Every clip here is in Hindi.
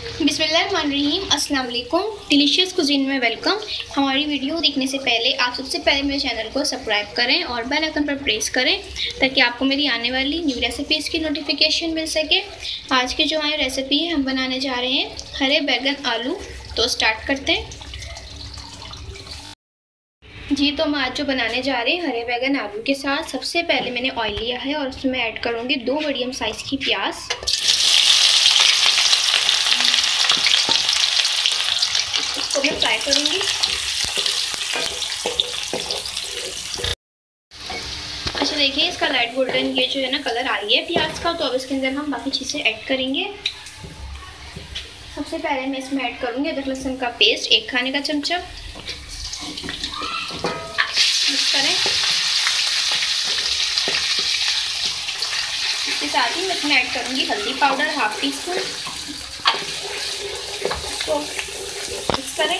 बिस्मिल्लाहिर्रहमानिर्रहीम, अस्सलाम वालेकुम। डिलीशियस कुजीन में वेलकम। हमारी वीडियो देखने से पहले आप सबसे पहले मेरे चैनल को सब्सक्राइब करें और बेल आइकन पर प्रेस करें ताकि आपको मेरी आने वाली न्यू रेसिपीज़ की नोटिफिकेशन मिल सके। आज की जो हमारी रेसिपी है हम बनाने जा रहे हैं हरे बैगन आलू। तो स्टार्ट करते हैं जी। तो हम आज जो बनाने जा रहे हैं हरे बैगन आलू के साथ, सबसे पहले मैंने ऑयल लिया है और उसमें ऐड करूँगी 2 मीडियम साइज़ की प्याज। इसको मैं फ्राई करूँगी। अच्छा देखिए, इसका लाइट गोल्डन ये जो है ना कलर आई है प्याज का। तो अब इसके अंदर हम बाकी चीज़ें ऐड करेंगे। सबसे पहले मैं इसमें ऐड करूँगी अदरक लहसुन का पेस्ट 1 खाने का चमचा। मिक्स करें। इसके साथ ही मैं इसमें ऐड करूँगी हल्दी पाउडर 1/2 टीस्पून। इसको मिक्स करें।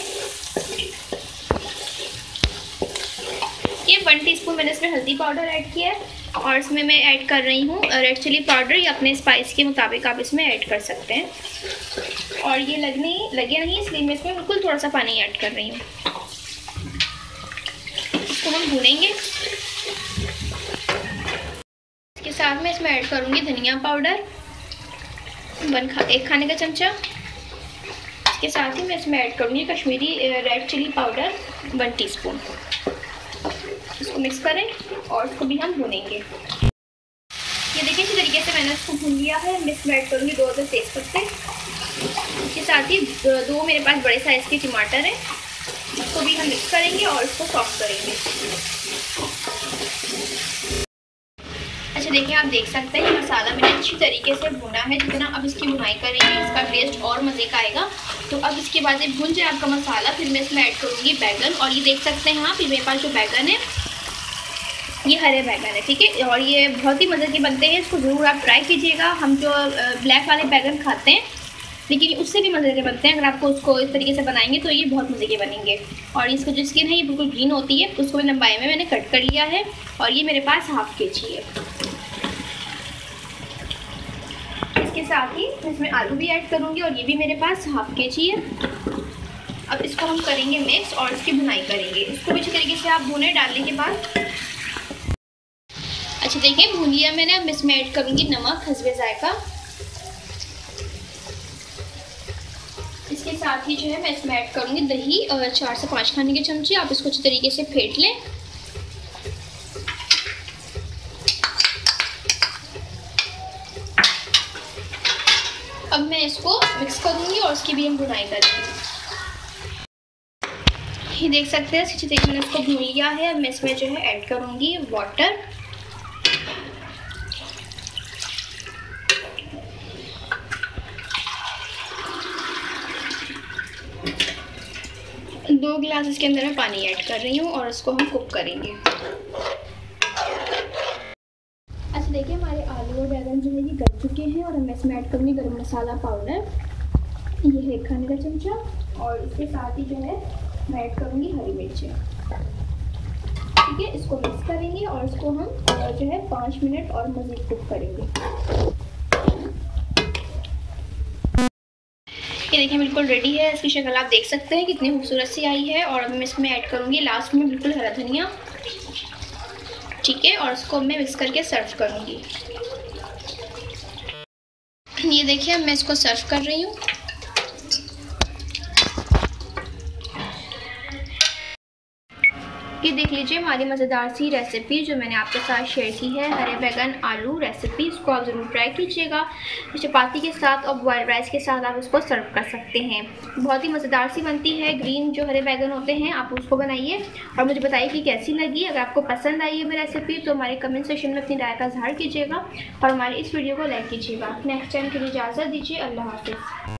ये 1 टीस्पून मैंने इसमें हल्दी पाउडर ऐड किया है और इसमें मैं ऐड कर रही हूँ रेड चिली पाउडर। या अपने स्पाइस के मुताबिक आप इसमें ऐड कर सकते हैं। और ये लगे नहीं इसलिए मैं इसमें बिल्कुल थोड़ा सा पानी ऐड कर रही हूँ। इसको हम भूनेंगे। इसके साथ में इसमें ऐड करूँगी धनिया पाउडर 1 खाने का चमचा। इसके साथ ही मैं इसमें ऐड करूँगी Kashmiri red chilli powder 1 teaspoon. इसको मिक्स करें और इसको भी हम भूनेंगे। ये देखिए इसी तरीके से मैंने इसको भून लिया है। मैं इसमें ऐड करूँगी 2 अदर तेज पत्ते। इसके साथ ही 2 मेरे पास बड़े साइज़ के टमाटर हैं। इसको भी हम मिक्स करेंगे और इसको सॉफ्ट करेंगे। अच्छा देखिए, आप देख सकते हैं कि मसाला मैंने अच्छी तरीके से भुना है। जितना अब इसकी भुनाई करेंगे इसका टेस्ट और मज़े का आएगा। तो अब इसके बाद जब भुन जाए आपका मसाला, फिर मैं इसमें ऐड करूँगी बैगन। और ये देख सकते हैं आप, ये मेरे पास जो बैगन है ये हरे बैगन है, ठीक है। और ये बहुत ही मज़े के बनते हैं। इसको ज़रूर आप ट्राई कीजिएगा। हम जो ब्लैक वाले बैगन खाते हैं लेकिन उससे भी मज़े के बनते हैं। अगर आपको उसको इस तरीके से बनाएंगे तो ये बहुत मज़े के बनेंगे। और इसको जो स्किन है ये बिल्कुल ग्रीन होती है। उसको मैं लंबाई में मैंने कट कर लिया है और ये मेरे पास 1/2 kg है। इसके साथ ही इसमें आलू भी ऐड करूँगी और ये भी मेरे पास 1/2 kg है। अब इसको हम करेंगे मिक्स और इसकी भुनाई करेंगे। इसको भी अच्छी तरीके से आप भुने डालने के बाद। अच्छा देखिए, भून लिया मैंने। अब इसमें ऐड करूँगी नमक हस्बे जायका। इसके साथ ही जो है मैं इसमें ऐड करूँगी दही 4 से 5 खाने के चमचे। आप इसको अच्छी तरीके से फेंट लें। अब मैं इसको मिक्स करूँगी और इसकी भी हम भुनाई करेंगे। ये देख सकते हैं अच्छी तरीके मैंने इसको भून लिया है। अब मैं इसमें जो है ऐड करूँगी वाटर। दो गिलास इसके अंदर मैं पानी ऐड कर रही हूँ और इसको हम कुक करेंगे। अच्छा देखिए, हमारे आलू और बैगन जो है ये गल चुके हैं। और मैं इसमें ऐड करूँगी गरम मसाला पाउडर। ये है 1 खाने का चमचा। और इसके साथ ही जो है मैं ऐड करूँगी हरी मिर्चें, ठीक है। इसको मिक्स करेंगे और इसको हम जो है 5 मिनट और मज़ीद कुक करेंगे। ये देखिए बिल्कुल रेडी है। इसकी शक्ल आप देख सकते हैं कितनी खूबसूरत सी आई है। और अब मैं इसमें ऐड करूँगी लास्ट में बिल्कुल हरा धनिया, ठीक है। और इसको मैं मिक्स करके सर्व करूँगी। ये देखिए अब मैं इसको सर्व कर रही हूँ। ये देख लीजिए हमारी मज़ेदार सी रेसिपी जो मैंने आपके साथ शेयर की है, हरे बैगन आलू रेसिपी। इसको आप ज़रूर ट्राई कीजिएगा। चपाती के साथ और बॉइल्ड राइस के साथ आप इसको सर्व कर सकते हैं। बहुत ही मज़ेदार सी बनती है। ग्रीन जो हरे बैगन होते हैं आप उसको बनाइए और मुझे बताइए कि कैसी लगी। अगर आपको पसंद आई है मेरी रेसिपी तो हमारे कमेंट सेक्शन में अपनी राय का इज़हार कीजिएगा और हमारी इस वीडियो को लाइक कीजिएगा। नेक्स्ट टाइम के लिए इजाज़त दीजिए। अल्लाह हाफ़िज़।